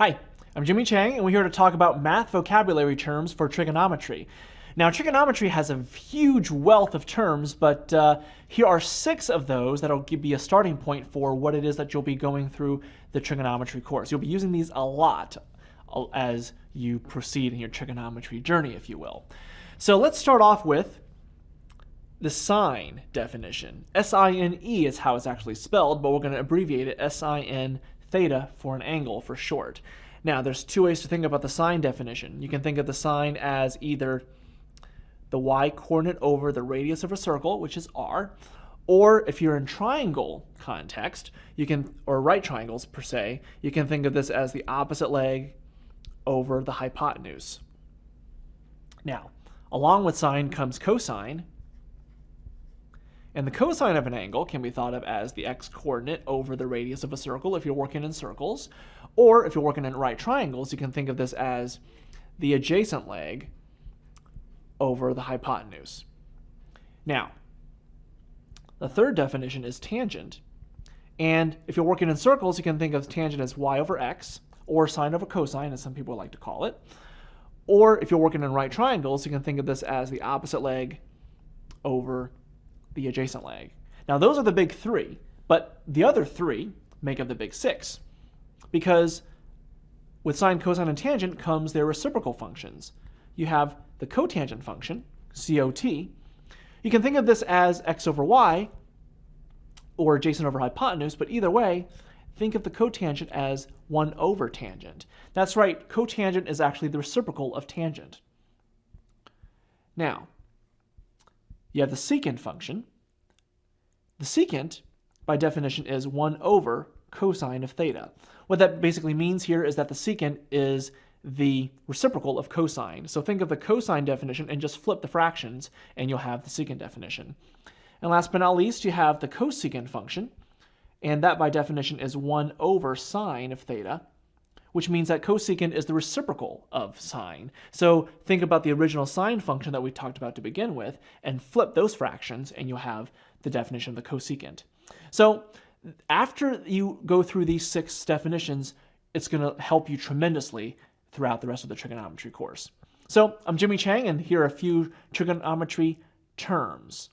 Hi, I'm Jimmy Chang, and we're here to talk about math vocabulary terms for trigonometry. Now, trigonometry has a huge wealth of terms, but here are 6 of those that'll give you a starting point for what it is that you'll be going through the trigonometry course. You'll be using these a lot as you proceed in your trigonometry journey, if you will. So let's start off with the sine definition. S-I-N-E is how it's actually spelled, but we're going to abbreviate it S-I-N theta for an angle for short. Now, there's 2 ways to think about the sine definition. You can think of the sine as either the y-coordinate over the radius of a circle, which is r, or if you're in triangle context, or right triangles per se, you can think of this as the opposite leg over the hypotenuse. Now, along with sine comes cosine, and the cosine of an angle can be thought of as the x-coordinate over the radius of a circle if you're working in circles. Or if you're working in right triangles, you can think of this as the adjacent leg over the hypotenuse. Now, the third definition is tangent. And if you're working in circles, you can think of tangent as y over x, or sine over cosine, as some people like to call it. Or if you're working in right triangles, you can think of this as the opposite leg over the adjacent leg. Now, those are the big 3, but the other 3 make up the big 6, because with sine, cosine, and tangent comes their reciprocal functions. You have the cotangent function, COT. You can think of this as x over y, or adjacent over hypotenuse, but either way, think of the cotangent as 1 over tangent. That's right, cotangent is actually the reciprocal of tangent. Now, you have the secant function. The secant, by definition, is 1 over cosine of theta. What that basically means here is that the secant is the reciprocal of cosine. So think of the cosine definition and just flip the fractions, and you'll have the secant definition. And last but not least, you have the cosecant function, and that by definition is 1 over sine of theta, which means that cosecant is the reciprocal of sine. So think about the original sine function that we talked about to begin with, and flip those fractions, and you'll have the definition of the cosecant. So after you go through these 6 definitions, it's going to help you tremendously throughout the rest of the trigonometry course. So I'm Jimmy Chang, and here are a few trigonometry terms.